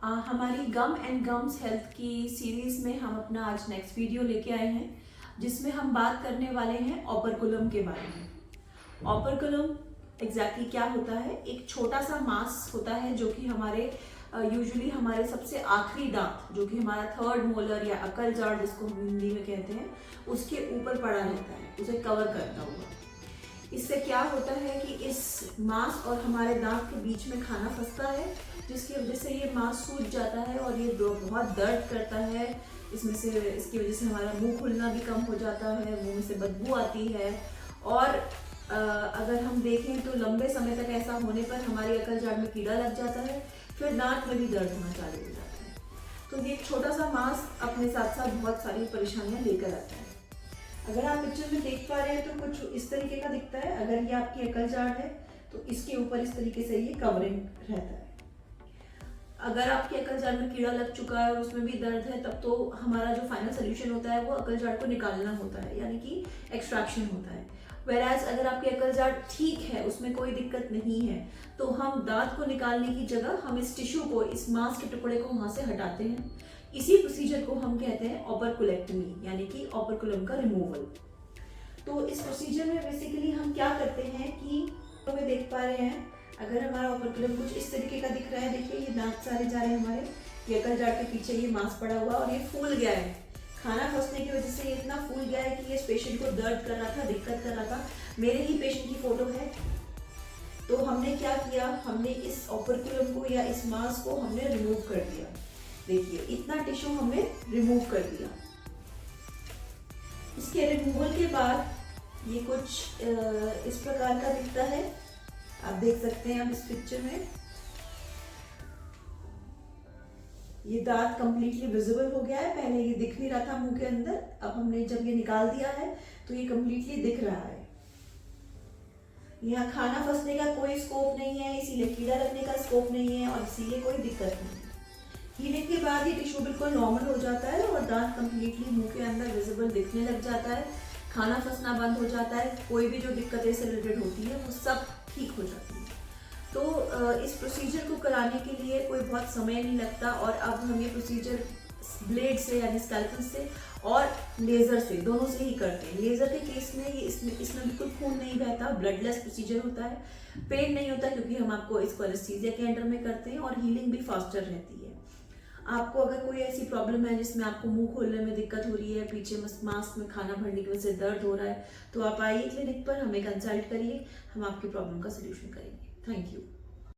हमारी गम and gums health की series में हम अपना आज नेक्स्ट वीडियो लेके आए हैं, जिसमें हम बात करने वाले हैं ओपर्कुलम के बारे में। ओपर्कुलम एग्जैक्टली क्या होता है? एक छोटा सा मांस होता है जो कि हमारे यूजुअली हमारे सबसे आखिरी दांत, जो कि हमारा थर्ड मोलर या अकल जाड़ जिसको हम हिंदी में कहते हैं, उसके ऊपर पड़ा रहता है, उसे कवर करता हुआ। इससे क्या होता है कि इस मांस और हमारे दांत के बीच में खाना फंसता है, जिसकी वजह से ये मांस सूज जाता है और ये बहुत दर्द करता है। इसकी वजह से हमारा मुंह खुलना भी कम हो जाता है, मुंह में से बदबू आती है। और अगर हम देखें तो लंबे समय तक ऐसा होने पर हमारी अकल जाड़ में कीड़ा लग जाता है, फिर दांत में भी दर्द होना चालू हो जाता है। तो ये छोटा सा मांस अपने साथ साथ बहुत सारी परेशानियां लेकर आता है। अगर आप पिक्चर में देख पा रहे हैं तो कुछ इस तरीके का दिखता है। अगर ये आपकी अकल जाड़ है तो इसके ऊपर इस तरीके से ये कवरिंग रहता है। अगर आपकी अकल जाड़ में कीड़ा लग चुका है और उसमें भी दर्द है, तब तो हमारा जो फाइनल सोल्यूशन होता है वो अकल जाड़ को निकालना होता है, यानी कि एक्सट्रैक्शन होता है। वेराज अगर आपकी अकल जाड़ ठीक है, उसमें कोई दिक्कत नहीं है, तो हम दांत को निकालने की जगह हम इस टिश्यू को, इस मांस के टुकड़े को वहां से हटाते हैं। इसी प्रोसीजर को हम कहते हैं ओपर्कुलेक्टमी, यानी कि ओपर्कुलम का रिमूवल। तो इस प्रोसीजर में बेसिकली हम क्या करते हैं कि हमें देख पा रहे हैं, अगर हमारा ओपर्कुलम कुछ इस तरीके का दिख रहा है, देखिए ये दांत सारे जा रहे हैं हमारे, ये अकल जाड़ के पीछे ये मांस पड़ा हुआ और ये फूल गया है। खाना फंसने की वजह से ये इतना फूल गया है कि ये पेशेंट को दर्द कर रहा था, दिक्कत कर रहा था। मेरे ही पेशेंट की फोटो है। तो हमने क्या किया, हमने इस ओपर्कुलम को या इस मांस को हमने रिमूव कर दिया। देखिए इतना टिश्यू हमने रिमूव कर दिया। इसके रिमूवल के बाद ये कुछ इस प्रकार का दिखता है। आप देख सकते हैं अब इस पिक्चर में ये दांत कंप्लीटली विजिबल हो गया है। पहले ये दिख नहीं रहा था मुंह के अंदर, अब हमने जब ये निकाल दिया है तो ये कंप्लीटली दिख रहा है। यहाँ खाना फंसने का कोई स्कोप नहीं है, इसीलिए कीड़ा लगने का स्कोप नहीं है और इसीलिए कोई दिक्कत नहीं है। हीलिंग के बाद ये टिश्यू बिल्कुल नॉर्मल हो जाता है और दांत कंप्लीटली मुंह के अंदर विजिबल दिखने लग जाता है, खाना फंसना बंद हो जाता है, कोई भी जो दिक्कतें से रिलेटेड होती है वो सब ठीक हो जाती है। तो इस प्रोसीजर को कराने के लिए कोई बहुत समय नहीं लगता और अब हम ये प्रोसीजर ब्लेड से यानी स्कैल्पेल से और लेजर से, दोनों से ही करते हैं। लेजर के केस में ये इसमें बिल्कुल खून नहीं बहता, ब्लडलेस प्रोसीजर होता है, पेन नहीं होता क्योंकि हम आपको इसको एनेस्थीसिया के अंडर में करते हैं और हीलिंग भी फास्टर रहती है। आपको अगर कोई ऐसी प्रॉब्लम है जिसमें आपको मुंह खोलने में दिक्कत हो रही है, पीछे मांस में खाना भरने की वजह से दर्द हो रहा है, तो आप आइए क्लिनिक पर, हमें कंसल्ट करिए, हम आपकी प्रॉब्लम का सोल्यूशन करेंगे। Thank you.